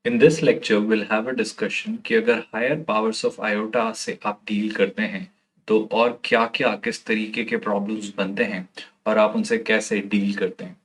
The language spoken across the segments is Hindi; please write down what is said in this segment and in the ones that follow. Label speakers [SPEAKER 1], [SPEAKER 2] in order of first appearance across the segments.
[SPEAKER 1] In this lecture, we'll have a discussion कि अगर हायर पावर्स ऑफ आयोटा से आप डील करते हैं तो और क्या-क्या किस तरीके के प्रॉब्लम्स बनते हैं और आप उनसे कैसे डील करते हैं.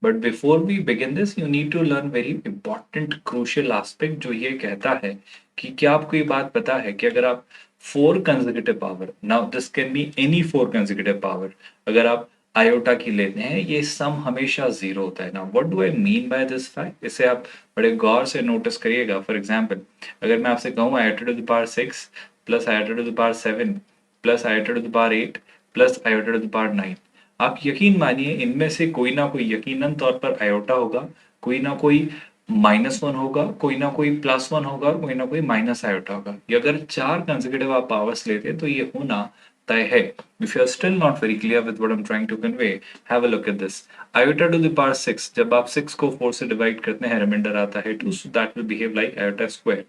[SPEAKER 1] But before we begin this you need to learn very important crucial aspect जो ये कहता है कि क्या आपको ये बात पता है कि अगर आप four consecutive power, now this can be any four consecutive power, अगर आप आयोटा की लेते हैं ये सम हमेशा जीरो होता है. Now what do I mean by this fact, इसे आप बड़े गौर से नोटिस करिएगा. फॉर एग्जाम्पल, अगर मैं आपसे कहूँ iota to the power 6 plus iota to the power 7 plus iota to the power 8 plus iota to the power 9, आप यकीन मानिए इनमें से कोई ना कोई यकीनन तौर पर आयोटा होगा, कोई ना कोई -1 होगा, कोई ना कोई +1 होगा और कोई ना कोई माइनस आयोटा होगा. ये अगर चार कंसेक्यूटिव आप पावर्स लेते हैं तो ये होना तय है. If you are still not very clear with what I am trying to convey, have a look at this. Iota to the power 6, जब आप 6 को 4 से डिवाइड करते हैं रिमाइंडर आता है 2, so that will behave like iota square.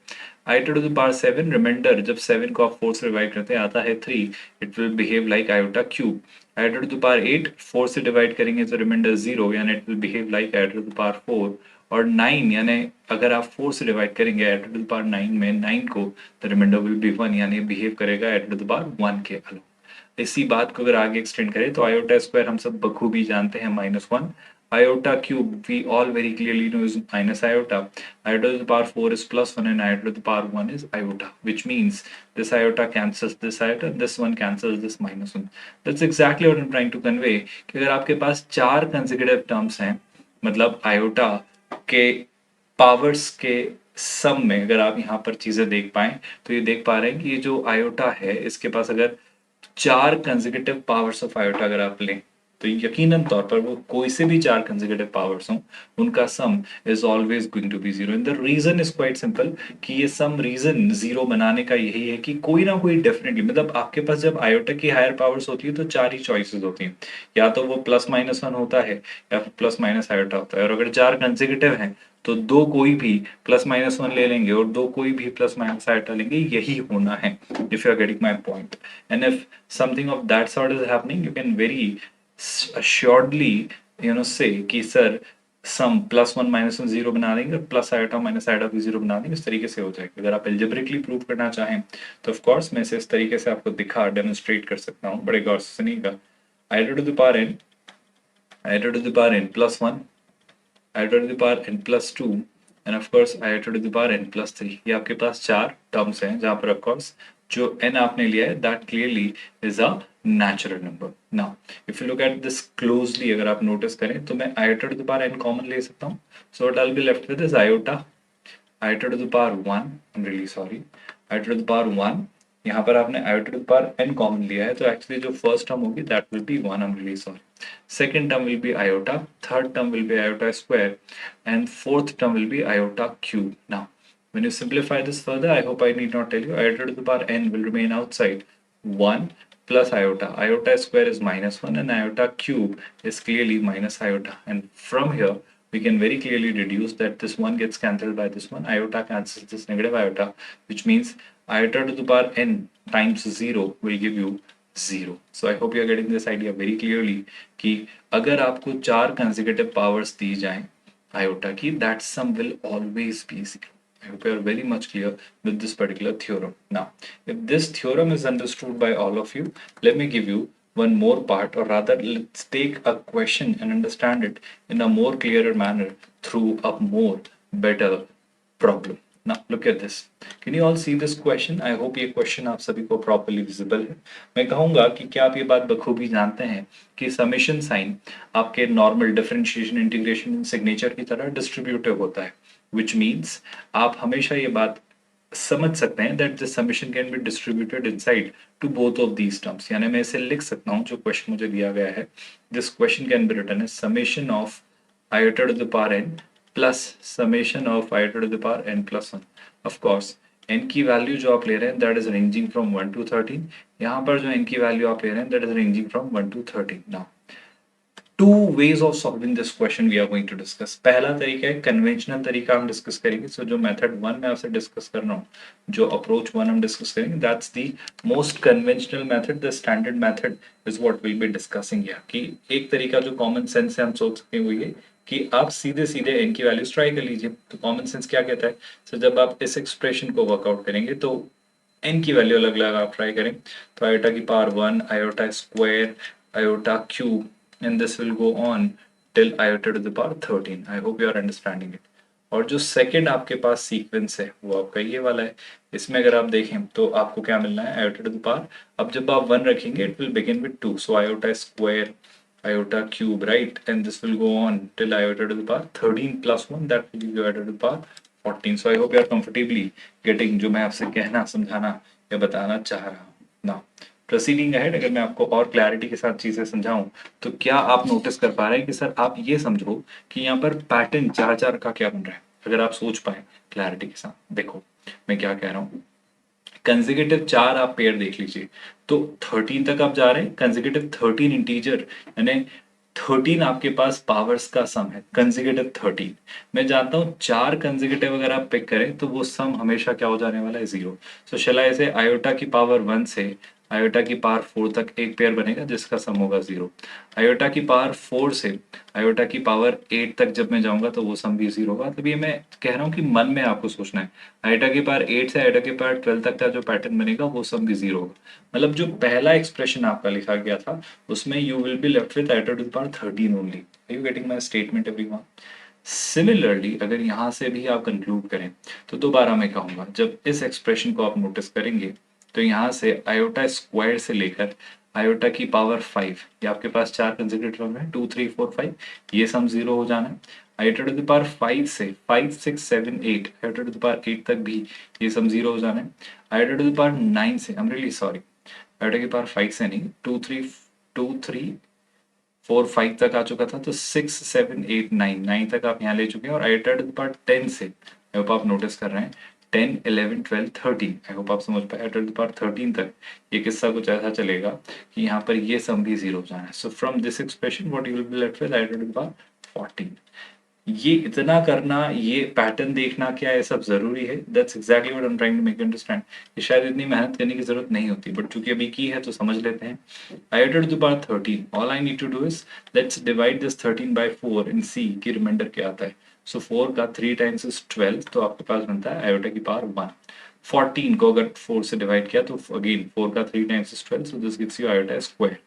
[SPEAKER 1] Iota to the power 7, reminder जब 7 को आप 4 से डिवाइड करते हैं आता है 3, it will behave like iota cube. Iota to the power 8, 4 से डिवाइड करेंगे तो रिमाइंडर 0 यानी it will behave like iota to the power 4. और 9 यानी अगर आप 4 से डिवाइड करेंगे आयोटा टू द पावर 9 में 9 को, तो रिमाइंडर विल बी 1 यानी बिहेव करेगा आयोटा टू द पावर 1 के अलावा. इसी बात को अगर आगे एक्सटेंड करें तो आयोटा स्क्वायर हम सब बखूबी जानते हैं -1. Iota cube we all very clearly know is minus iota. Iota to the power 4 is +1 and iota to the power 1 is iota, which means this iota cancels this iota, this one cancels this -1. That's exactly what I'm trying to convey कि अगर आपके पास चार consecutive terms हैं, मतलब iota के पावर्स के सम में अगर आप यहाँ पर चीजें देख पाएं तो ये देख पा रहे हैं कि ये जो आयोटा है इसके पास अगर चार कंसेक्यूटिव पावर्स ऑफ आयोटा अगर आप लें तो यकीनन तौर पर वो कोई से भी चार कंसेक्यूटिव पावर्स हों, उनका sum is always going to be zero. And the reason is quite simple कि ये सम रीजन जीरो बनाने का यही है कि कोई ना कोई डेफिनेटली, मतलब आपके पास जब आयोटा की हायर पावर्स होती है तो चार ही चॉइसेस होती हैं, या तो वो +-1 होता है या फिर प्लस माइनस आयोटा होता है. और अगर चार कंसेक्यूटिव हैं तो दो कोई भी +-1 ले लेंगे और दो कोई भी +- आयोटा लेंगे, यही होना है. If you are getting my point, and if something of that sort is happening, you can very assuredly say कि सर सम +1 -1 0 बना देंगे और प्लस आयोटा माइनस आयोटा भी 0 बना देंगे. इस तरीके से हो जाएगा. अगर आप एल्जेब्रिकली प्रूव करना चाहें तो ऑफ कोर्स मैं इसे इस तरीके से आपको दिखा डेमोन्स्ट्रेट कर सकता हूँ. बड़े गौर से सुनिएगा. Iota to the power n, iota to the power n +1, iota to the power n +2 and of course iota to the power n +3. ये आपके पास चार टर्म्स हैं जहां पर ऑफ कोर्स जो n आपने लिया है that clearly is a natural number. Now if you look at this closely, अगर आप नोटिस करें तो मैं iota to the power n common ले सकता हूँ. So what I will be left with is iota, iota to the power 1, I am really sorry, iota to the power 1. यहाँ पर आपने iota to the power n common लिया है तो एक्चुअली जो फर्स्ट टर्म होगी that will be 1, I am really sorry. Second term will be iota, third term will be iota square, and fourth term will be iota cube. Now, when you simplify this further, I hope I need not tell you, iota to the power n will remain outside. 1 plus iota. Iota square is -1 and iota cube is clearly minus iota. And from here, we can very clearly deduce that this one gets cancelled by this one. Iota cancels this negative iota, which means iota to the power n times 0 will give you 0. So I hope you are getting this idea very clearly कि अगर आपको चार consecutive powers दी जाएं iota की, that sum will always be 0. I hope you are very much clear with this particular theorem. Now, if this theorem is understood by all of you, let me give you one more part, or rather let's take a question and understand it in a more clearer manner through a more better problem. Now look at this. Can you all see this question? I hope ये question आप सभी को properly visible है. मैं कहूँगा कि क्या आप ये बात बखूबी जानते हैं कि समेशन साइन आपके नॉर्मल डिफरेंशिएशन, इंटीग्रेशन, सिग्नेचर की तरह डिस्ट्रीब्यूटिव होता है, which means आप हमेशा ये बात समझ सकते हैं that the summation can be distributed inside to both of these terms. यानी मैं इसे लिख सकता हूँ जो क्वेश्चन मुझे दिया गया है. This question can be written as summation of iota to the power n plus summation of iota to the power n plus 1. Of course, n की वैल्यू जो आप ले रहे हैं that is ranging from 1 to 13. यहाँ पर जो n की वैल्यू आप ले रहे हैं that is ranging from 1 to 13. Now, two ways of solving this question we are going to discuss. पहला तरीका है कन्वेंशनल तरीका हम डिस्कस करेंगे. सो जो मेथड 1 में आपसे डिस्कस कर रहा हूँ, जो अप्रोच 1 हम डिस्कस करेंगे, that's the most conventional method, the standard method is what will be discussing here. कि एक तरीका जो कॉमन सेंस से हम सोच सकते हैं वो ये कि आप सीधे सीधे n की वैल्यूज ट्राई कर लीजिए। तो कॉमन सेंस क्या कहता है, सो जब आप इस एक्सप्रेशन को वर्कआउट करेंगे तो n की वैल्यू अलग अलग आप ट्राई करें, तो आयोटा की power 1, iota square, iota cube, and this will go on till iota to the power 13। I hope you are understanding it. और जो सेकंड आपके पास सीक्वेंस है वो आपका ये वाला है। इसमें अगर आप देखें तो आपको क्या मिलना है, आयोटा टू द पावर, अब जब आप 1 रखेंगे it will begin with 2, so iota square, iota cube, right? And this will go on till iota to the power 13 plus 1, that will give you iota to the power 14. So I hope you are comfortably getting जो मैं आपसे कहना समझाना या बताना चाह रहा हूँ ना। प्रोसीडिंग अहेड, अगर मैं आपको और क्लैरिटी के साथ चीजें समझाऊं तो क्या आप नोटिस कर पा रहे हैं कि सर आप ये समझो कि यहाँ पर पैटर्न 4-4 का क्या बन रहा है, अगर आप सोच पाए क्लैरिटी के साथ। देखो मैं क्या कह रहा हूँ, कंसेक्यूटिव 4 आप पेयर देख लीजिए, तो 13 तक आप जा रहे हैं, कंसेक्यूटिव 13 इंटीजर, यानी 13 आपके पास पावर्स का सम है, कंसेक्यूटिव 13। मैं जानता हूं 4 कंसेक्यूटिव अगर आप पिक करें तो वो सम हमेशा क्या हो जाने वाला है, 0। सो शैल आई से आयोटा की पावर 1 से आयोटा की पावर 4 तक एक पेयर बनेगा जिसका सम होगा 0। आयोटा की पावर 4 से आयोटा की पावर 8 तक जब मैं जाऊंगा तो वो सम भी 0 होगा। तब ये मैं कह रहा हूँ कि मन में आपको सोचना है, आयोटा की पावर 8 से आयोटा की पावर 12 तक का जो पैटर्न बनेगा वो सम भी 0 होगा। मतलब जो पहला एक्सप्रेशन आपका लिखा गया था उसमें you will be left with iota to the power 13 only. Are you getting my statement everyone? Similarly अगर यहाँ से भी आप कंक्लूड करें तो दोबारा मैं कहूंगा, जब इस एक्सप्रेशन को आप नोटिस करेंगे तो यहाँ से आयोटा स्क्वायर से लेकर आयोटा की पावर 5, ये आपके पास 4 कंसेक्यूटिव टर्म है, 2 3 4 5, ये सम 0 हो जाना है। आयोटा टू द पावर 5 से 5 6 7 8, आयोटा टू द पावर 8 तक भी ये सम 0 हो जाना है। आयोटा टू द पावर 9 से, आई एम रियली सॉरी, आयोटा की पावर 5 से नहीं, 2 3 4 5 तक आ चुका था, तो 6 7 8 9 9 तक आप यहाँ ले चुके हैं। और आयोटा टू द पावर 10 से, आई होप आप नोटिस कर रहे हैं, 10 11 12 13, आई होप आप समझ पाए, आयोटा टू द पावर 13 तक ये किस्सा कुछ ऐसा चलेगा कि यहाँ पर ये सम भी 0 हो जाना है। So from this expression what you will be left with, iota to the power 14। ये इतना करना, ये पैटर्न देखना क्या ये सब जरूरी है? That's exactly what I am trying to make you understand कि शायद इतनी मेहनत करने की जरूरत नहीं होती, बट चूंकि अभी की है तो समझ लेते हैं। Iota to the power 13, all I need to do is let's divide this 13 by 4 and see कि रिमाइंडर क्या आता है। सो 4 का 3 टाइम्स इज 12, तो आपके पास बनता है आयोटा की पावर 1। 14 को अगर 4 से डिवाइड किया तो अगेन 4 का 3 times is 12, so this gives you iota square.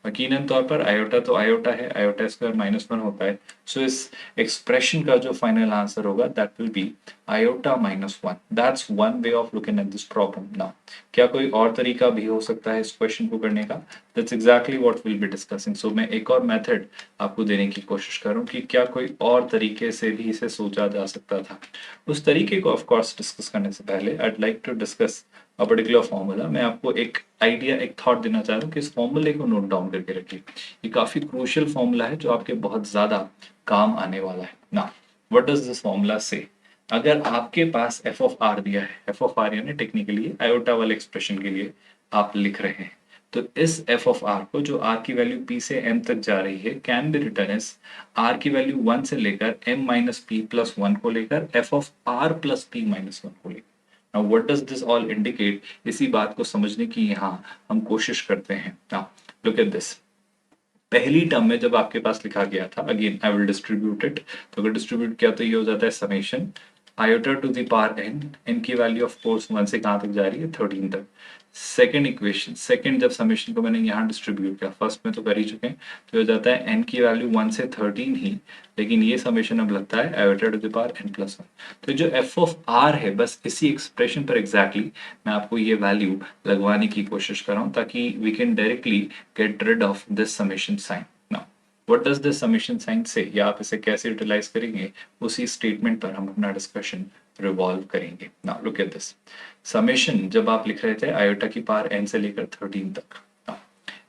[SPEAKER 1] यकीनन तौर पर आयोटा तो आयोटा है, आयोटा स्क्वायर -1 होता है। सो इस एक्सप्रेशन का जो फाइनल आंसर होगा that will be iota -1। That's one way of looking at this problem. Now क्या कोई और तरीका भी हो सकता है इस क्वेश्चन को करने का? That's exactly what will be discussing. So मैं एक और मेथड आपको देने की कोशिश करूं कि क्या कोई और तरीके से भी इसे सोचा जा सकता था। उस तरीके को ऑफ कोर्स डिस्कस करने से पहले I would like to discuss a particular formula. मैं आपको एक आइडिया, एक थॉट देना चाह रहा हूँ कि इस फॉर्मूले को नोट डाउन करके रखिए। ये काफी क्रूशियल फॉर्मूला है जो आपके बहुत ज्यादा काम आने वाला है ना। व्हाट डज दिस फॉर्मूला से? अगर आपके पास एफ ऑफ आर दिया है, एफ ऑफ आर यानी टेक्निकली आयोटा वाले एक्सप्रेशन के लिए आप लिख रहे हैं, तो इस एफ ऑफ आर को, जो आर की वैल्यू पी से एम तक जा रही है, can be written as r की वैल्यू 1 से लेकर एम माइनस पी प्लस 1 को लेकर f of r plus p minus 1 को लेकर। Now what does this all indicate? इसी बात को समझने की यहाँ हम कोशिश करते हैं। Now look at this. पहली टर्म में जब आपके पास लिखा गया था, again I will distribute it, तो अगर डिस्ट्रीब्यूट किया तो ये हो जाता है summation iota to the power n, n की वैल्यू ऑफ कोर्स 1 से कहाँ तक जा रही है, 13 तक। सेकेंड इक्वेशन, सेकेंड जब समेशन को मैंने यहाँ डिस्ट्रीब्यूट किया, फर्स्ट में तो कर ही चुके हैं, तो हो जाता है एन की वैल्यू 1 से 13 ही, लेकिन ये समेशन अब लगता है iota to the power n plus 1। तो जो एफ ऑफ आर है, बस इसी एक्सप्रेशन पर एग्जैक्टली मैं आपको ये वैल्यू लगवाने की कोशिश कर रहा हूँ ताकि we can directly get rid of this summation sign. Now what does this summation sign से, या आप इसे कैसे यूटिलाइज करेंगे, उसी स्टेटमेंट पर हम अपना डिस्कशन रिवॉल्व करेंगे। Now look at this summation, जब आप लिख रहे थे आयोटा की पावर एन से लेकर 13 तक,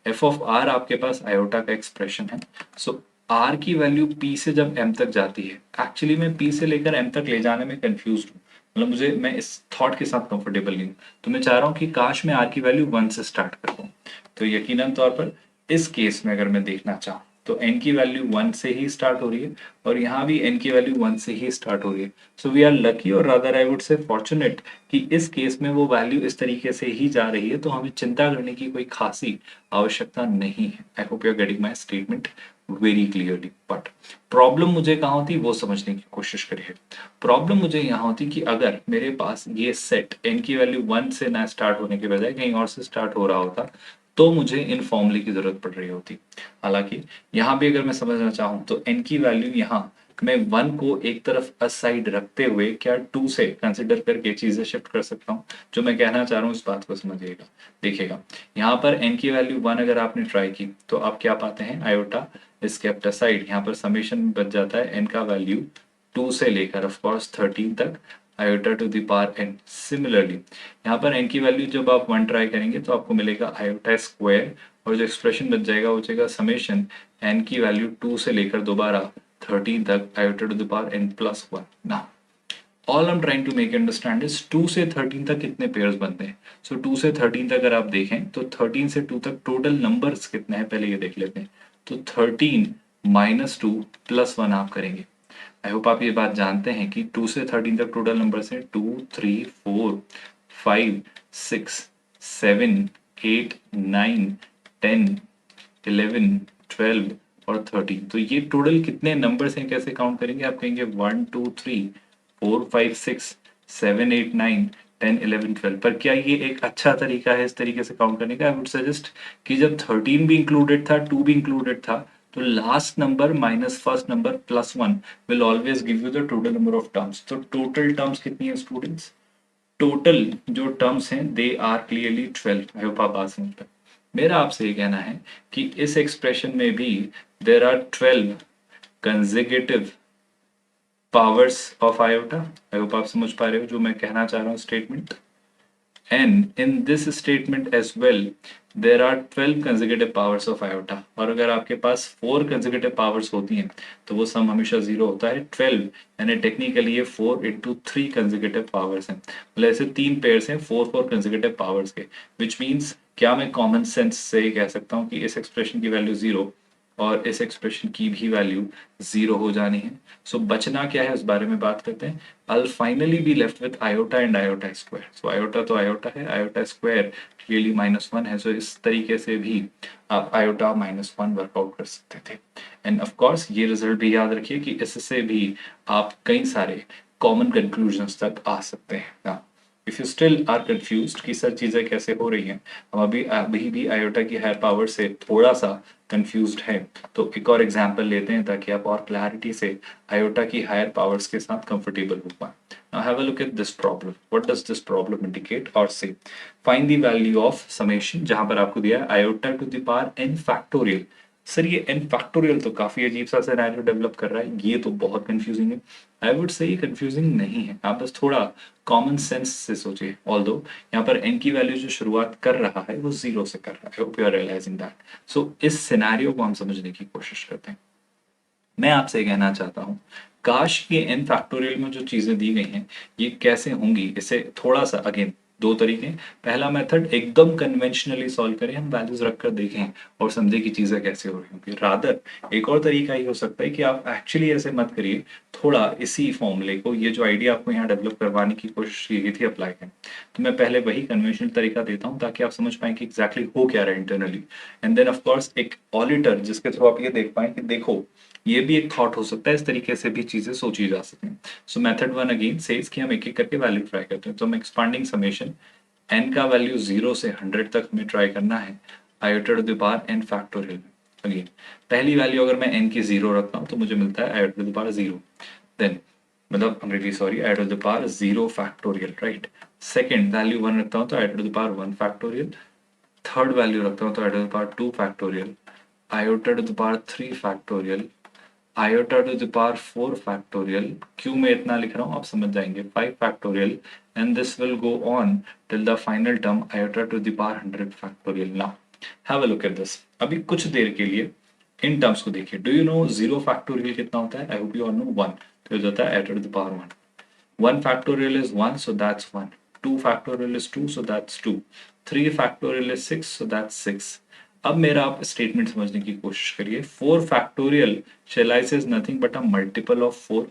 [SPEAKER 1] एफ ऑफ आर आपके पास आयोटा का एक्सप्रेशन है। सो आर की वैल्यू पी से जब एम तक जाती है, एक्चुअली मैं पी से लेकर एम तक ले जाने में कंफ्यूज हूँ, मतलब मुझे, मैं इस थॉट के साथ कंफर्टेबल नहीं हूँ, तो मैं चाह रहा हूँ कि काश मैं आर की वैल्यू 1 से स्टार्ट कर पाऊँ। तो यकीनन तौर पर इस केस में अगर मैं देखना चाहूँ तो n की वैल्यू 1 से ही स्टार्ट हो रही है, और यहाँ भी n की वैल्यू 1 से ही स्टार्ट हो रही है। सो वी आर लकी, और rather I would say fortunate, कि इस केस में वो वैल्यू इस तरीके से ही जा रही है, तो हमें चिंता करने की कोई खासी आवश्यकता नहीं है। I hope you are getting my statement. Very clearly. But problem मुझे कहाँ होती वो समझने की कोशिश करिए। प्रॉब्लम मुझे यहाँ होती कि अगर मेरे पास ये सेट n की वैल्यू 1 से ना स्टार्ट होने के बजाय कहीं और से स्टार्ट हो रहा होता तो मुझे इन फॉर्मूले की जरूरत पड़ रही होती। हालांकि यहाँ भी अगर मैं समझना चाहूँ तो n की वैल्यू यहाँ मैं 1 को एक तरफ असाइड रखते हुए क्या 2 से कंसिडर करके चीजें शिफ्ट कर सकता हूँ। जो मैं कहना चाह रहा हूँ इस बात को समझिएगा। देखिएगा यहाँ पर n की वैल्यू 1 अगर आपने ट्राई की तो आप क्या पाते हैं, आयोटा इज केप्ट असाइड, यहाँ पर समेशन बच जाता है n का वैल्यू 2 से लेकर ऑफ कोर्स 13 तक iota to the power n। Similarly यहाँ पर n की वैल्यू जब आप 1 ट्राई करेंगे तो आपको मिलेगा आयोटा स्क्वायर, और जो एक्सप्रेशन बच जाएगा वो जाएगा समेशन n की वैल्यू 2 से लेकर दोबारा 13 तक iota to the power n plus 1 ना। All I am trying to make understand is 2 से 13 तक कितने पेयर्स बनते हैं। सो 2 से 13 तक अगर आप देखें तो 13 से 2 तक टोटल नंबर्स कितने हैं पहले ये देख लेते हैं। तो 13 माइनस 2 प्लस 1 आप करेंगे। आई होप आप ये बात जानते हैं कि 2 से 13 तक टोटल नंबर्स हैं 2 3 4 5 6 7 8 9 10 11 12 और 13। तो ये टोटल कितने नंबर्स हैं कैसे काउंट करेंगे, आप कहेंगे 1 2 3 4 5 6 7 8 9 10 11 12। पर क्या ये एक अच्छा तरीका है इस तरीके से काउंट करने का? आई वुड सजेस्ट कि जब 13 भी इंक्लूडेड था 2 भी इंक्लूडेड था तो last number minus first number plus 1 will always give you the total number of terms. तो टोटल टर्म्स कितनी है स्टूडेंट्स? टोटल जो टर्म्स हैं they are clearly 12। I hope आप बात समझ पाए। मेरा आपसे ये कहना है कि इस एक्सप्रेशन में भी there are 12 consecutive powers of iota. I hope आप समझ पा रहे हो जो मैं कहना चाह रहा हूँ statement. And in this statement as well, there are 12 consecutive powers of iota। और अगर आपके पास 4 consecutive powers होती हैं तो वो सम हमेशा जीरो होता है। 12 यानी टेक्निकली ये 4 into 3 consecutive powers हैं। मतलब ऐसे 3 पेयर्स हैं 4 consecutive powers के। which means क्या मैं कॉमन सेंस से कह सकता हूँ कि इस एक्सप्रेशन की वैल्यू जीरो और इस एक्सप्रेशन की भी वैल्यू जीरो हो जानी है। सो बचना क्या है उस बारे में बात करते हैं। I'll finally be left with iota and iota square। So iota तो iota है, iota square clearly -1 है। So इस तरीके से भी आप iota -1 वर्कआउट कर सकते थे। एंड ऑफ कोर्स ये रिजल्ट भी याद रखिए कि इससे भी आप कई सारे कॉमन कंक्लूजन्स तक आ सकते हैं। If you still are confused कि सर चीजें कैसे हो रही हैं, हम अभी अभी भी आयोटा की हायर पावर से थोड़ा सा कंफ्यूज्ड है, तो एक और एग्जांपल लेते हैं ताकि आप और क्लैरिटी से आयोटा की हायर पावर्स के साथ कंफर्टेबल हो पाए। Now have a look at this problem. What does this problem indicate or say? Find the value of summation, जहां पर आपको दिया है iota to the power n factorial। Sir ये n फैक्टोरियल तो काफी अजीब सा सिनेरियो डेवलप कर रहा है, ये तो बहुत कंफ्यूजिंग है। आई वुड से ये कंफ्यूजिंग नहीं है, आप बस थोड़ा कॉमन सेंस से सोचिए। ऑल्दो यहाँ पर n की वैल्यू जो शुरुआत कर रहा है वो जीरो से कर रहा है। Hope you are realising that. So इस सिनेरियो को हम समझने की कोशिश करते हैं। मैं आपसे ये कहना चाहता हूँ काश ये n फैक्टोरियल में जो चीजें दी गई हैं ये कैसे होंगी, इसे थोड़ा सा अगेन दो तरीके। पहला मेथड एकदम कन्वेंशनली सॉल्व करें, हम वैल्यूज रखकर देखें और समझे कि चीजें कैसे हो रही होंगी। रादर एक और तरीका ये हो सकता है कि आप एक्चुअली ऐसे मत करिए, थोड़ा इसी फॉर्मूले को, ये जो आइडिया आपको यहाँ डेवलप करवाने की कोशिश की गई थी, अप्लाई करें। तो मैं पहले वही कन्वेंशनल तरीका देता हूँ ताकि आप समझ पाए कि एग्जैक्टली हो क्या रहा है इंटरनली। एंड देन ऑफकोर्स एक ऑडिटर जिसके थ्रू आप ये देख पाए कि देखो ये भी एक थॉट हो सकता है, इस तरीके से भी चीजें सोची जा सकती हैं। सो मेथड 1 अगेन सेज कि हम एक एक करके वैल्यू ट्राई करते हैं। तो हम एक्सपांडिंग समेशन n का वैल्यू 0 से 100 तक हमें ट्राई करना है iota to the power n factorial में। अगेन पहली वैल्यू अगर मैं n की 0 रखता हूँ तो मुझे मिलता है iota to the power 0। Then मतलब I'm really sorry, iota to the power 0 factorial, right. Second value 1 रखता हूँ तो iota to the power 1 factorial. Third value रखता हूँ तो iota to the power 2 factorial, iota to the power 3 factorial, iota to the power 4 factorial. क्यों मैं इतना लिख रहा हूँ आप समझ जाएंगे, 5 factorial, and this will go on till the final term iota to the power 100 factorial. Now have a look at this. अभी कुछ देर के लिए इन टर्म्स को देखिए। डू यू नो 0 फैक्टोरियल कितना होता है? I hope you all know 1। तो ये होता है iota to the power 1। 1 factorial is 1, so that's 1. 2 factorial is 2, so that's 2. 3 factorial is 6, so that's 6. अब मेरा आप स्टेटमेंट समझने की कोशिश करिए। 4 factorial shall I say is nothing but a multiple of 4।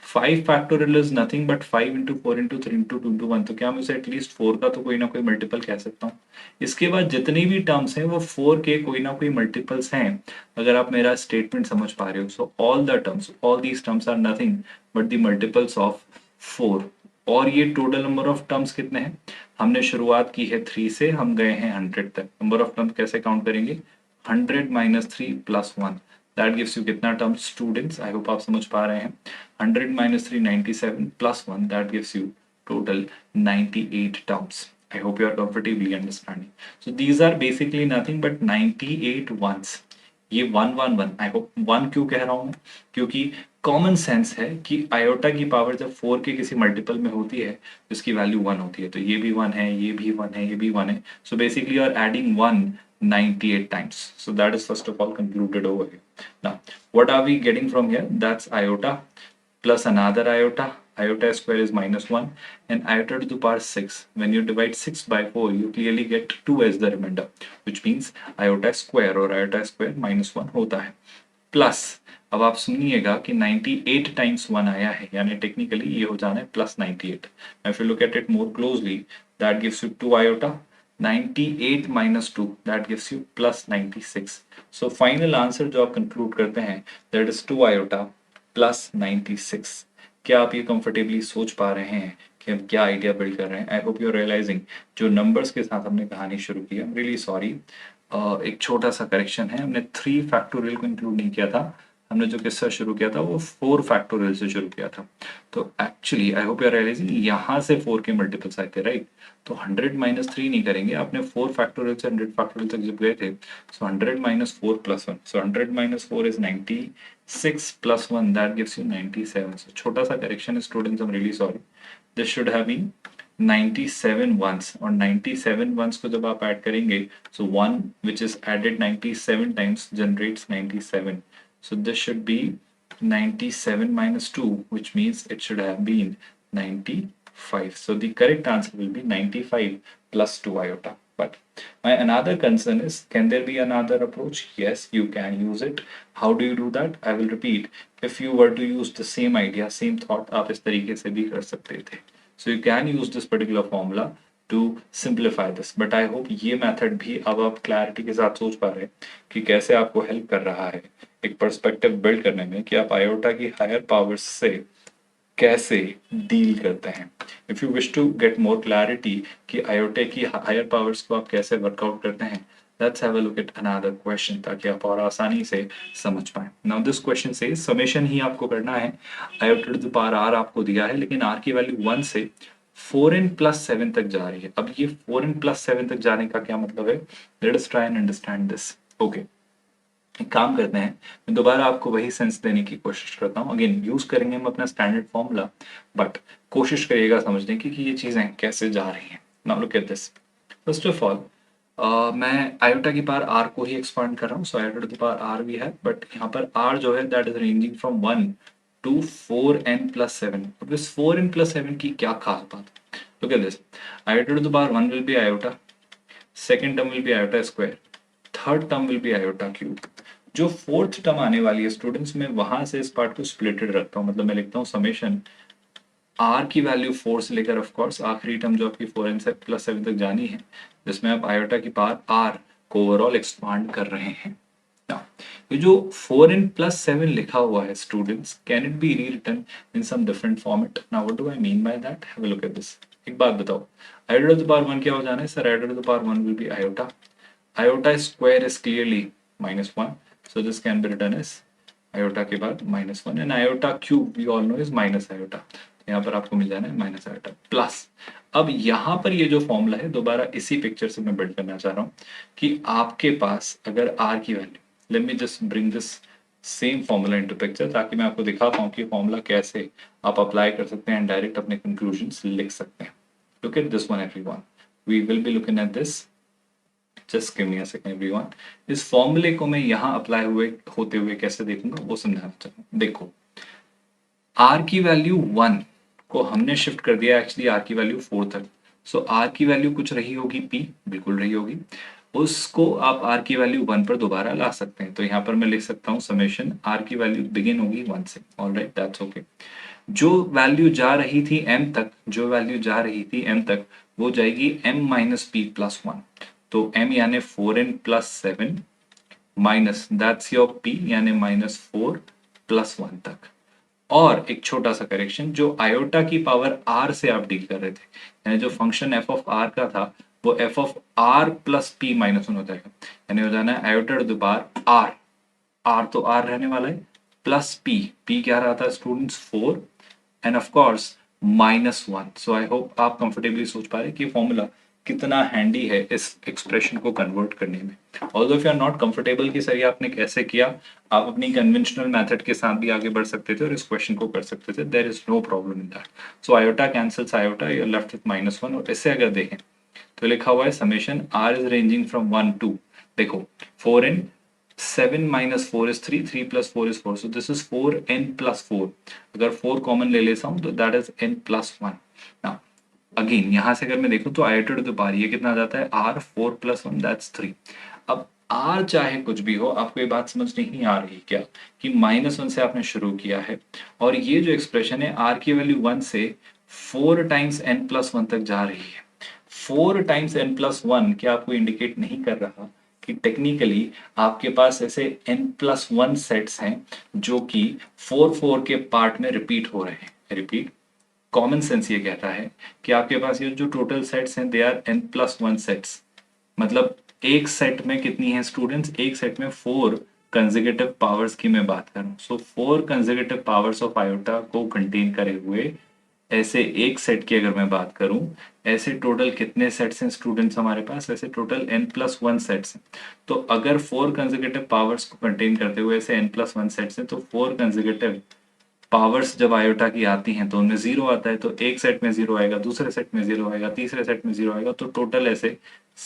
[SPEAKER 1] 5 factorial is nothing but 5 into 4 into 3 into 2 into 1, तो क्या मैं उसे एटलीस्ट 4 का तो कोई ना कोई मल्टीपल कह सकता हूँ। इसके बाद जितनी भी टर्म्स हैं वो 4 के कोई ना कोई मल्टीपल्स हैं, अगर आप मेरा स्टेटमेंट समझ पा रहे हो। So all the terms, all these terms are nothing but the multiples of 4। और ये टोटल नंबर ऑफ टर्म्स कितने हैं, हमने शुरुआत की है 3 से, हम गए हैं 100 तक। नंबर ऑफ टर्म्स कैसे काउंट करेंगे, 100 minus 3 plus 1, that gives you कितना टर्म्स स्टूडेंट्स, आई होप आप समझ पा रहे हैं। 100 minus 3 97 plus 1, that gives you total 98 terms. I hope you are comfortably understanding. So these are basically nothing but 98 ones. ये 111, आई होप 1 क्यों कह रहा हूं मैं, क्योंकि कॉमन सेंस है कि आयोटा की पावर जब 4 के किसी मल्टीपल में होती है तो इसकी वैल्यू 1 होती है। तो ये भी 1 है, ये भी 1 है, ये भी 1 है। So basically you are adding 1 98 times. So that is first of all concluded over here. Now, what are we getting from here? That's iota plus another iota. Iota square is minus 1 and iota to the power 6. When you divide 6 by 4, you clearly get 2 as the remainder, which means iota square or iota square minus 1 होता है। प्लस अब आप सुनिएगा कि 98 टाइम्स 1 आया है, यानी टेक्निकली ये हो जाना है plus 98। If you look at it more closely, that gives you 2 iota, 98 minus 2, that gives you plus 96. So final answer जो आप conclude करते हैं, that is 2 iota plus 96। क्या आप ये कंफर्टेबली सोच पा रहे हैं कि हम क्या आइडिया बिल्ड कर रहे हैं? I hope you are realizing जो नंबर्स के साथ हमने कहानी शुरू की है, रियली सॉरी, एक छोटा सा करेक्शन है, हमने 3 फैक्टोरियल को इंक्लूड नहीं किया था। हमने जो किस्सा शुरू किया था वो 4 फैक्टोरियल से शुरू किया था। तो actually I hope you are realizing यहाँ से 4 के मल्टीपल्स आए थे, राइट? तो 100 माइनस 3 नहीं करेंगे, आपने 4 फैक्टोरियल से 100 फैक्टोरियल तक जब गए थे, so 100 minus 4 plus 1, so 100 minus 4 is 96 plus 1, that gives you 97। So छोटा सा correction students, I am really sorry, this should have been 97 ones, और 97 ones को जब आप ऐड करेंगे, so 1 which is added 97 times generates 97, so this should be 97 minus 2, which means it should have been 95. So the correct answer will be 95 plus 2 iota. But my another concern is, can there be another approach? Yes, you can use it. How do you do that? I will repeat. If you were to use the same idea, same thought, आप इस तरीके से भी कर सकते थे। So you can use this particular formula to simplify this. But I hope ये method भी अब आप clarity के साथ सोच पा रहे हैं कि कैसे आपको help कर रहा है एक perspective build करने में कि आप आयोटा की higher powers से कैसे डील करते हैं। If you wish to get more clarity कि आयोटे की हायर पावर्स को आप कैसे वर्कआउट करते हैं, let's have a look at another question ताकि आप और आसानी से समझ पाए। नाउ दिस क्वेश्चन से समेशन ही आपको करना है। Iota to the power r आपको दिया है, लेकिन आर की वैल्यू 1 से 4n प्लस 7 तक जा रही है। अब ये 4n प्लस 7 तक जाने का क्या मतलब है, let us try and understand this. Okay, एक काम करते हैं, मैं दोबारा आपको वही सेंस देने की कोशिश करता हूँ। अगेन यूज करेंगे हम अपना स्टैंडर्ड फॉर्मूला, बट कोशिश करिएगा समझने की कि ये चीजें कैसे जा रही हैं। Now look at this. First of all मैं आयोटा की पावर आर को ही एक्सपांड कर रहा हूँ। सो आयोटा की पावर आर भी है, बट यहाँ पर आर जो है that is ranging from 1 to 4n plus 7। अब इस 4n प्लस 7 की क्या खास बात, look at this. Iota to the power 1 will be iota, second term will be iota square, third term will be iota cube. जो फोर्थ टर्म आने वाली है स्टूडेंट्स, में वहां से इस पार्ट को स्प्लिटेड रखता हूँ, मतलब मैं लिखता हूँ समेशन आर की वैल्यू 4 से लेकर ऑफ कोर्स आखिरी टर्म जो आपकी 4n से प्लस 7 तक जानी है, जिसमें आप आयोटा की पावर आर को ओवरऑल एक्सपांड कर रहे हैं। Now, ये जो 4n प्लस 7 लिखा हुआ है students, can it be rewritten in some different format? Now what do I mean by that, have a look at this. एक बात बताओ, आयोटा टू द पावर 1 क्या हो जाना है sir? Iota to the power 1 will be iota, iota square is clearly -1, so this can be written as iota के बाद -1, and iota cube we all know is minus iota, यहाँ पर आपको मिल जाना है माइनस आयोटा प्लस। अब यहाँ पर ये जो फॉर्मूला है, दोबारा इसी पिक्चर से मैं बिल्ड करना चाह रहा हूँ कि आपके पास अगर r की value, let me just bring this same formula into picture ताकि मैं आपको दिखा पाऊँ कि फॉर्मूला कैसे आप अप्लाई कर सकते हैं, डायरेक्ट अपने कंक्लूजन्स लिख सकते हैं। Look at this one everyone, we will be looking at this, just give me a second everyone. इस फॉर्मूले को मैं यहाँ अप्लाई हुए होते हुए कैसे देखूंगा वो समझाना चाहूँ। देखो, r की वैल्यू 1 को हमने शिफ्ट कर दिया एक्चुअली r की वैल्यू 4 तक। सो r की वैल्यू कुछ रही होगी p, बिल्कुल रही होगी, उसको आप r की वैल्यू 1 पर दोबारा ला सकते हैं। तो यहाँ पर मैं लिख सकता हूँ समेशन r की वैल्यू बिगिन होगी 1 से। Alright, that's okay. जो वैल्यू जा रही थी m तक, जो वैल्यू जा रही थी m तक, वो जाएगी m minus P plus one. तो m यानी 4n plus 7 minus that's your p यानी माइनस 4 प्लस 1 तक। और एक छोटा सा करेक्शन, जो आयोटा की पावर r से आप डील कर रहे थे, यानी जो फंक्शन f ऑफ r का था वो f of r plus p minus 1 हो जाएगा, यानी हो जाना है iota to the power r, r तो r रहने वाला है, प्लस p क्या रहा था students 4 and of course minus 1। So I hope आप कंफर्टेबली सोच पा रहे हैं कि फॉर्मूला कितना हैंडी है इस एक्सप्रेशन को कन्वर्ट करने में। Although if you are not comfortable कि सर ये आपने कैसे किया, आप अपनी कन्वेंशनल मेथड के साथ भी आगे बढ़ सकते थे और इस क्वेश्चन को कर सकते थे, there is no problem in that. So iota cancels iota, you are left with minus 1। और इससे अगर देखें तो लिखा हुआ है summation r is ranging from 1 to, देखो 4n 7 minus 4 is 3, 3 plus 4 is 4, so this is 4n plus 4। अगर 4 कॉमन ले लेता हूं तो that is n plus 1। now again यहां से अगर मैं देखूं तो आयोटा टू द पावर ये कितना आ जाता है r 4 plus 1 that's 3। अब r चाहे कुछ भी हो, आपको ये बात समझ नहीं आ रही क्या कि माइनस 1 से आपने शुरू किया है और ये जो एक्सप्रेशन है r की वैल्यू 1 से 4 टाइम्स n प्लस 1 तक जा रही है। 4 टाइम्स n प्लस 1 क्या आपको इंडिकेट नहीं कर रहा कि टेक्निकली आपके पास ऐसे n प्लस 1 सेट्स हैं जो कि 4 के पार्ट में रिपीट हो रहे हैं। रिपीट, कॉमन सेंस ये कहता है कि आपके पास ये जो टोटल सेट्स हैं they are n plus 1 sets. मतलब एक सेट में कितनी है स्टूडेंट्स, एक सेट में 4 कंसेक्यूटिव पावर्स की मैं बात करूं, सो 4 कंसेक्यूटिव पावर्स ऑफ आयोटा को कंटेन करे हुए ऐसे एक सेट की अगर मैं बात करूं, ऐसे टोटल कितने सेट्स हैं स्टूडेंट्स हमारे पास, ऐसे टोटल n प्लस 1 सेट्स हैं। तो अगर 4 कंसेक्यूटिव पावर्स को कंटेन करते हुए ऐसे n प्लस 1 सेट्स हैं, तो 4 कंसेक्यूटिव पावर्स जब आयोटा की आती हैं तो उनमें जीरो आता है, तो एक सेट में जीरो आएगा, दूसरे सेट में जीरो आएगा, तीसरे सेट में जीरो आएगा, तो टोटल ऐसे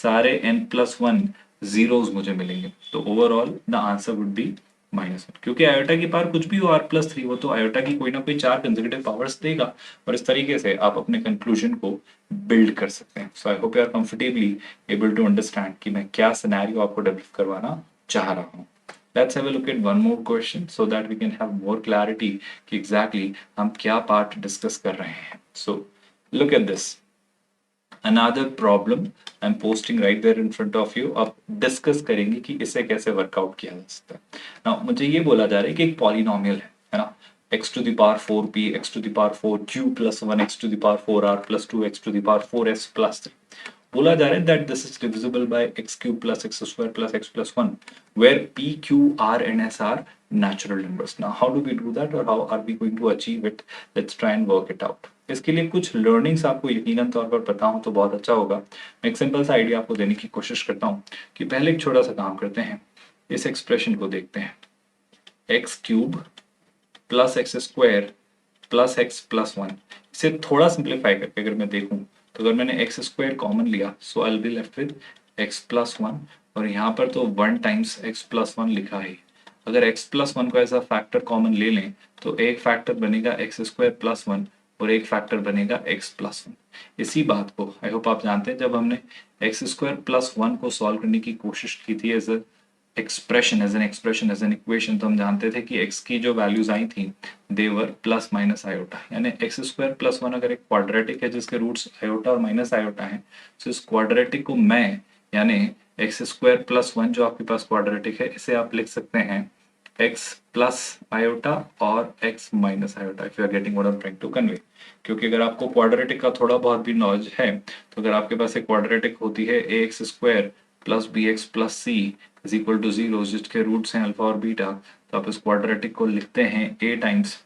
[SPEAKER 1] सारे n प्लस 1 जीरोस मुझे मिलेंगे। तो overall the answer would be minus 1, क्योंकि आयोटा की पावर कुछ भी हो r प्लस 3, वो तो आयोटा की कोई ना कोई 4 कंसेक्यूटिव पावर्स देगा और इस तरीके से आप अपने कंक्लूजन को बिल्ड कर सकते हैं। So I hope you are comfortably able to understand कि मैं क्या सिनेरियो आपको डेवलप करवाना चाह रहा हूँ। Let's have a look at one more question so that we can have more clarity कि exactly हम क्या part discuss कर रहे हैं। So look at this, another problem I'm posting right there in front of you। अब discuss करेंगे कि इसे कैसे workout किया जा सकता है। Now मुझे ये बोला जा रहा है कि एक polynomial है ना, x to the power 4p, x to the power 4q plus 1, x to the power 4r plus 2, x to the power 4s plus 3। बोला जा रहा है that this is divisible by x cube plus x square plus x plus 1 where p, q, r and s are natural numbers। Now how do we do that or how are we going to achieve it? Let's try and work it out। इसके लिए कुछ लर्निंग्स आपको यकीनन तौर पर पता हो तो बहुत अच्छा होगा। मैं एक सिंपल सा आइडिया आपको देने की कोशिश करता हूँ कि पहले एक छोटा सा काम करते हैं, इस एक्सप्रेशन को देखते हैं, x cube plus x square plus x plus 1। इसे थोड़ा सिंप्लीफाई करके अगर मैं देखूं तो अगर मैंने एक्स स्क्वायर कॉमन लिया so I will be left with x plus 1, और यहाँ पर तो 1 टाइम्स एक्स प्लस 1 लिखा है। अगर एक्स प्लस 1 को ऐसा फैक्टर कॉमन ले लें तो एक फैक्टर बनेगा एक्स स्क्वायर प्लस 1 और एक फैक्टर बनेगा एक्स प्लस 1। इसी बात को आई होप आप जानते हैं, जब हमने एक्स स्क्वायर प्लस 1 को सॉल्व करने की कोशिश की थी as a expression as an equation, तो हम जानते थे कि x की जो वैल्यूज आई थी दे वर प्लस माइनस आयोटा, यानी एक्स स्क्वायर प्लस 1 अगर एक क्वाड्रेटिक है जिसके रूट्स आयोटा और माइनस आयोटा है, तो इस क्वाड्रेटिक को मैं यानी एक्स स्क्वायर प्लस 1 जो आपके पास क्वाड्रेटिक है, इसे आप लिख सकते हैं x प्लस आयोटा और x minus iota, if you are getting what I am trying to convey. क्योंकि अगर आपको क्वाड्रेटिक का थोड़ा बहुत भी नॉलेज है तो अगर आपके पास एक क्वाड्रेटिक होती है ax square plus b x plus c is equal to 0, जिसके रूट्स हैं अल्फा और बीटा, तो आप इस क्वाड्रेटिक को लिखते हैं a times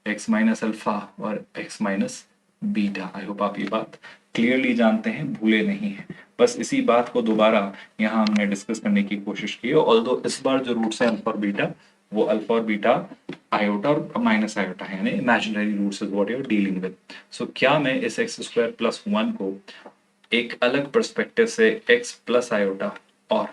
[SPEAKER 1] x minus alpha और x माइनस बीटा। आई होप आप ये बात क्लियरली जानते हैं, भूले नहीं हैं। बस इसी बात को दोबारा यहाँ हमने डिस्कस करने की कोशिश की है, ऑल्दो इस बार जो रूट्स हैं अल्फा और बीटा वो अल्फा और बीटा आयोटा और माइनस आयोटा है, यानी imaginary roots is what you are dealing with. So क्या मैं इस एक्स स्क्वायर प्लस 1 को एक अलग पर्सपेक्टिव से x प्लस आयोटा और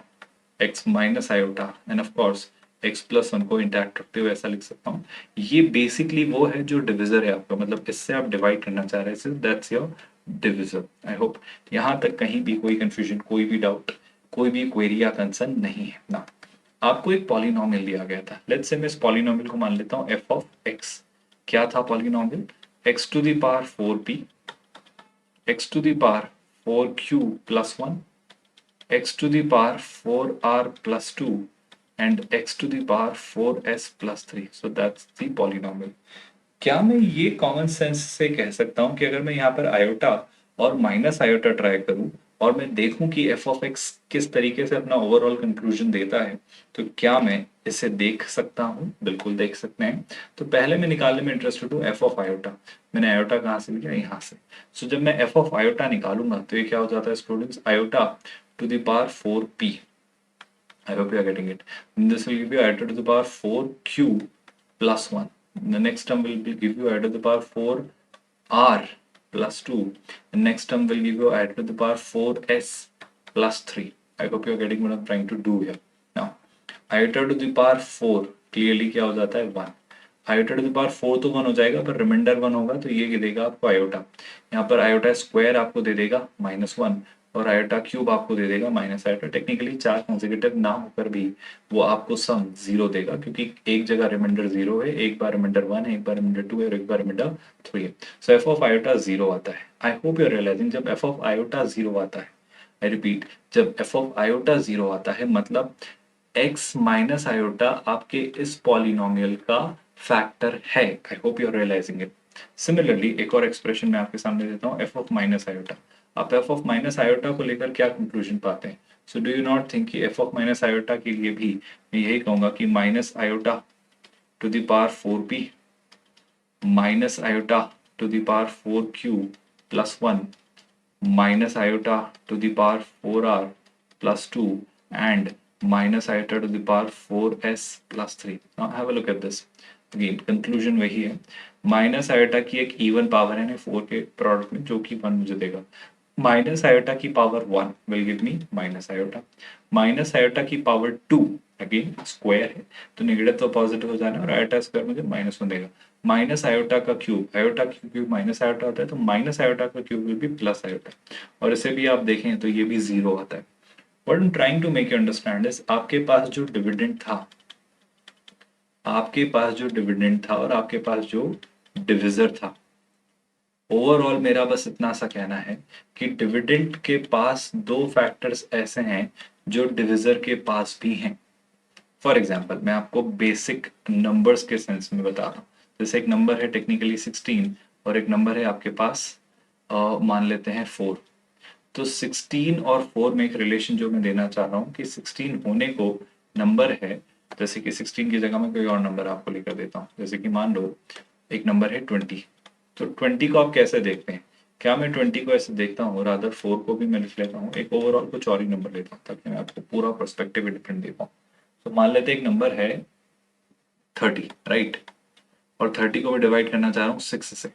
[SPEAKER 1] x minus iota and of course x plus 1 को इंटैक्ट रखते हुए ऐसा लिख सकता हूँ। ये बेसिकली वो है जो डिविजर है आपका, मतलब इससे आप डिवाइड करना चाह रहे हैं, that's your divisor. I hope यहाँ तक कहीं भी कोई कंफ्यूजन, कोई भी डाउट, कोई भी क्वेरी या कंसर्न नहीं है ना। आपको एक पॉलिनोमियल दिया गया था, लेट्स से मैं इस पॉलिनोमियल को मान लेता हूँ f ऑफ x। क्या था polynomial? x to the power 4p, x to the power 4q plus 1, x to the power 4r plus 2 and x to the power 4s plus 3. So that's the polynomial. क्या मैं ये कॉमन सेंस से कह सकता हूँ कि अगर मैं यहाँ पर आयोटा और माइनस आयोटा ट्राई करूँ और मैं देखूं कि एफ ऑफ एक्स किस तरीके से अपना ओवरऑल कंक्लूजन देता है, तो क्या मैं इसे देख सकता हूँ? बिल्कुल देख सकते हैं। तो पहले मैं निकालने में इंटरेस्टेड हूँ एफ ऑफ आयोटा। मैंने आयोटा कहाँ से लिया? यहाँ से। सो जब मैं एफ ऑफ आयोटा निकालूंगा तो ये क्या हो जाता है students? Iota to the power 4p. I hope you are getting it. And this will give you iota to the power 4q plus 1. The next term will give you iota to the power 4r plus 2. The next term will give you iota to the power 4s plus 3. I hope you are getting what I'm trying to do here. Now, iota to the power 4 clearly क्या हो जाता है? 1. आयोटा टू द पावर 4 तो 1 हो जाएगा, पर रिमाइंडर 1 होगा तो ये देगा आपको आयोटा। यहाँ पर आयोटा स्क्वायर आपको दे देगा -1 और आयोटा क्यूब आपको दे देगा माइनस आयोटा। टेक्निकली 4 कंसेक्यूटिव ना होकर भी वो आपको सम 0 देगा, क्योंकि एक जगह रिमाइंडर 0 है, एक बार रिमाइंडर 1 है, एक बार रिमाइंडर 2 है और एक बार रिमाइंडर 3 है। सो एफ ऑफ आयोटा 0 आता है। I hope you are realising, जब एफ ऑफ आयोटा 0 आता है, आई रिपीट, जब एफ ऑफ आयोटा 0 आता है मतलब x माइनस आयोटा आपके इस पॉलिनोमियल का फैक्टर है। I hope you are realising it. Similarly एक और एक्सप्रेशन मैं आपके सामने देता हूँ, एफ ऑफ माइनस आयोटा। आप एफ ऑफ माइनस आयोटा को लेकर क्या कंक्लूजन पाते हैं? So do you not think कि एफ ऑफ माइनस आयोटा के लिए भी मैं यही कहूंगा कि minus iota to the power 4p minus iota to the power 4q plus 1 minus iota to the power 4r plus 2 and minus iota to the power 4s plus 3. Now have a look at this. Again, conclusion वही है, माइनस आयोटा की एक इवन पावर है 4 के प्रोडक्ट में जो कि 1 मुझे देगा। माइनस आयोटा की power 1 will give me minus iota. Minus iota की पावर 2 अगेन स्क्वायर है तो नेगेटिव तो पॉजिटिव हो जाना और आयोटा स्क्वायर मुझे -1 देगा। माइनस आयोटा का क्यूब, आयोटा का क्यूब माइनस आयोटा होता है तो माइनस आयोटा का cube will be plus iota, और इसे भी आप देखें तो ये भी 0 आता है। What I am trying to make you understand is, आपके पास जो डिविडेंड था, आपके पास जो डिविडेंड था और आपके पास जो डिविजर था, ओवरऑल मेरा बस इतना सा कहना है कि डिविडेंड के पास दो फैक्टर्स ऐसे हैं जो डिविजर के पास भी हैं। फॉर एग्जाम्पल मैं आपको बेसिक नंबर्स के सेंस में बता रहा हूँ। जैसे एक नंबर है टेक्निकली 16 और एक नंबर है आपके पास मान लेते हैं 4। तो 16 और 4 में एक रिलेशन जो मैं देना चाह रहा हूँ कि 16 होने को नंबर है, जैसे कि 16 की जगह मैं कोई और नंबर आपको लेकर देता हूँ, जैसे कि मान लो एक नंबर है 20। तो 20 को आप कैसे देखते हैं? क्या मैं 20 को ऐसे देखता हूँ, रादर 4 को भी मैं लिख लेता हूँ, एक ओवरऑल कुछ और ही नंबर लेता हूँ ताकि मैं आपको पूरा पर्सपेक्टिव डिफरेंट दे पाऊँ। तो मान लेते हैं एक नंबर है 30, राइट, और 30 को मैं डिवाइड करना चाह रहा हूँ 6 से।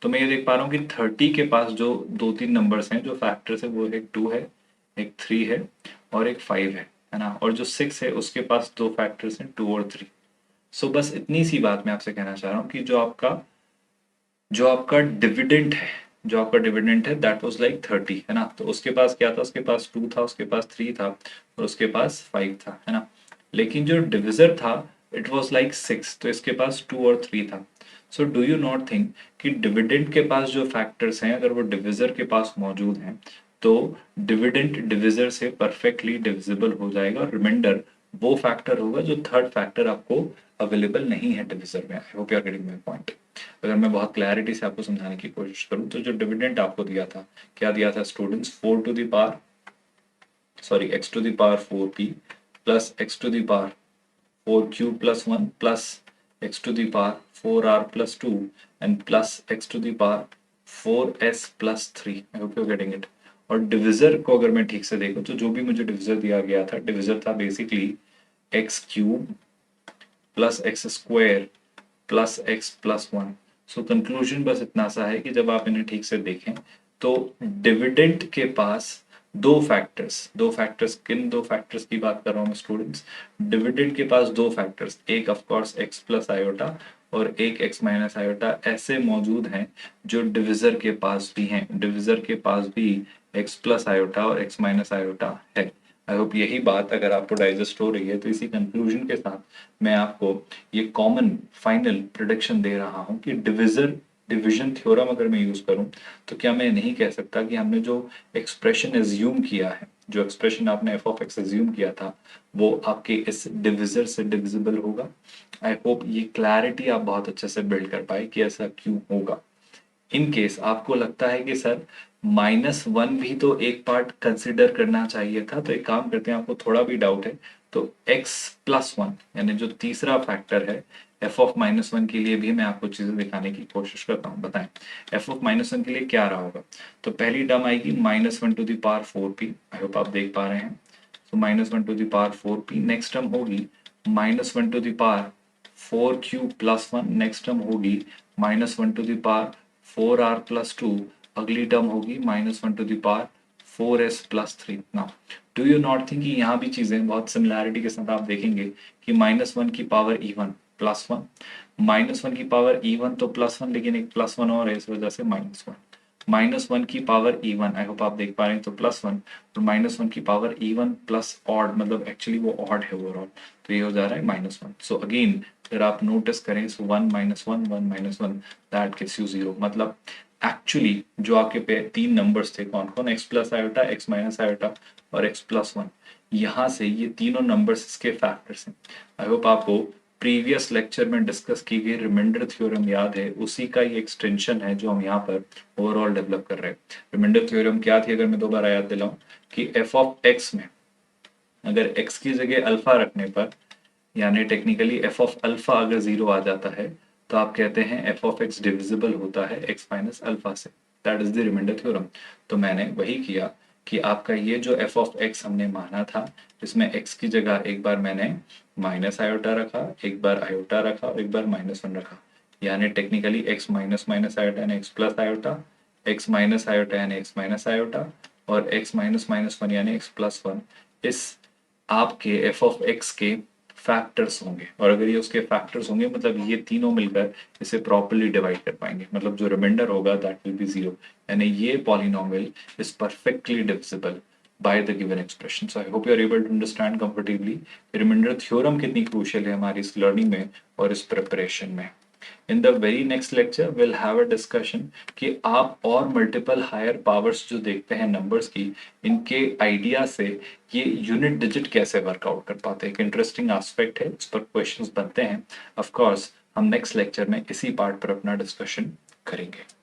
[SPEAKER 1] तो मैं ये देख पा रहा हूँ कि 30 के पास जो 2-3 नंबर्स हैं, जो फैक्टर्स है, वो एक 2 है, एक 3 है और एक 5 है ना, और जो 6 है उसके पास दो फैक्टर्स हैं 2 और 3। सो बस इतनी सी बात मैं आपसे कहना चाह रहा हूँ कि जो आपका डिविडेंड है, जो आपका डिविडेंड है दैट वाज लाइक 30 है ना। तो उसके पास क्या था? उसके पास 2 था, उसके पास 3 था और उसके पास 5 था, है ना। लेकिन जो डिविजर था इट वाज लाइक 6, तो इसके पास 2 और 3 था। सो डू यू नॉट थिंक कि डिविडेंड के पास जो फैक्टर्स हैं अगर वो डिविजर के पास मौजूद हैं तो डिविडेंड डिविजर से परफेक्टली डिविजिबल हो जाएगा, और रिमाइंडर वो फैक्टर होगा जो थर्ड फैक्टर आपको अवेलेबल नहीं है डिविजर में। I hope you are getting my point. अगर मैं बहुत क्लैरिटी से आपको समझाने की कोशिश करूं तो जो डिविडेंड आपको दिया था, क्या दिया था students? 4 to the power sorry x to the power 4p plus x to the power 4q plus 1 plus x to the power 4r plus 2 and plus x to the power 4s plus 3। I hope you are getting it. और डिविजर को अगर मैं ठीक से देखूं तो जो भी मुझे डिविजर दिया गया था, डिविजर था basically x cube plus x square plus x plus 1। So conclusion बस इतना सा है कि जब आप इन्हें ठीक से देखें तो डिविडेंड के पास दो फैक्टर्स किन दो फैक्टर्स की बात कर रहा हूँ मैं स्टूडेंट्स? डिविडेंड के पास दो फैक्टर्स, एक of course x plus iota और एक एक्स माइनस आयोटा ऐसे मौजूद हैं जो डिविजर के पास भी हैं। डिविजर के पास भी एक्स प्लस आयोटा और एक्स माइनस आयोटा है। आई होप यही बात अगर आपको डाइजेस्ट हो रही है, तो इसी कंक्लूजन के साथ मैं आपको ये कॉमन फाइनल प्रिडिक्शन दे रहा हूँ कि डिविजन थ्योरम अगर मैं यूज करूं, तो क्या मैं नहीं कह सकता कि हमने जो एक्सप्रेशन एज्यूम किया है, जो एक्सप्रेशन आपने एफ ऑफ एक्स एज्यूम किया था, वो आपके इस डिविजर से डिविजिबल होगा। आई होप ये क्लैरिटी आप बहुत अच्छे से बिल्ड कर पाए कि ऐसा क्यों होगा। इन केस आपको लगता है कि सर -1 भी तो एक पार्ट कंसिडर करना चाहिए था, तो एक काम करते हैं, आपको थोड़ा भी डाउट है तो x+1 यानी जो तीसरा फैक्टर है f ऑफ -1 के लिए भी मैं आपको चीजें दिखाने की कोशिश करता हूँ। बताएं f ऑफ -1 के लिए क्या रहा होगा। तो पहली टर्म आएगी -1⁴p। आई होप आप देख पा रहे हैं। तो -1⁴p। नेक्स्ट टर्म होगी -1⁴q+1। नेक्स्ट टर्म होगी -1⁴r+2। अगली टर्म होगी -1⁴s+3। Now do you not think कि यहाँ भी चीजें बहुत सिमिलैरिटी के साथ आप देखेंगे कि -1 की पावर E1 +1, -1 की पावर E1 तो +1, लेकिन एक +1 और है, इस वजह से -1, -1 की पावर E1। आई होप आप देख पा रहे हैं। तो +1 और -1 की पावर E1 प्लस ऑड, मतलब एक्चुअली वो ऑड है ओवरऑल, तो ये हो जा रहा है -1। सो अगेन अगर आप नोटिस करें, सो 1 -1 1 -1 दैट गिव्स यू 0। मतलब एक्चुअली जो आपके पे तीन नंबर्स थे, कौन कौन, x plus iota, x minus iota और x+1, यहाँ से ये तीनों नंबर्स इसके फैक्टर्स हैं। आई होप आपको प्रीवियस लेक्चर में डिस्कस की गई रिमाइंडर थ्योरम याद है, उसी का ये एक्सटेंशन है जो हम यहाँ पर ओवरऑल डेवलप कर रहे हैं। रिमाइंडर थ्योरम क्या थी, अगर मैं दोबारा याद दिलाऊं, कि f ऑफ x में अगर x की जगह अल्फा रखने पर, यानी टेक्निकली f ऑफ अल्फा अगर 0 आ जाता है, तो आप कहते हैं f ऑफ x डिविजिबल होता है x माइनस अल्फा से। That is the reminder theorem. तो मैंने वही किया कि आपका ये जो f ऑफ x हमने माना था, इसमें x की जगह एक बार मैंने माइनस आयोटा रखा, एक बार आयोटा रखा और एक बार -1 रखा। यानी technically x minus minus iota यानी x plus iota, x minus iota यानी x माइनस आयोटा और x माइनस -1 यानी x+1 इस आपके एफ ऑफ एक्स के फैक्टर्स होंगे। और अगर ये उसके फैक्टर्स होंगे, मतलब ये तीनों मिलकर इसे प्रॉपर्ली डिवाइड कर पाएंगे, मतलब जो रिमाइंडर होगा दैट विल बी 0। यानी ये polynomial is perfectly divisible by the given expression. So I hope you are able to understand comfortably reminder theorem कितनी क्रूशियल है हमारी इस लर्निंग में और इस प्रिपरेशन में। In the very next lecture will have a discussion कि आप और मल्टीपल हायर पावर्स जो देखते हैं नंबर्स की, इनके आइडिया से ये यूनिट डिजिट कैसे वर्कआउट कर पाते हैं। एक इंटरेस्टिंग एस्पेक्ट है, इस पर क्वेश्चंस बनते हैं। ऑफ कोर्स हम नेक्स्ट लेक्चर में इसी पार्ट पर अपना डिस्कशन करेंगे।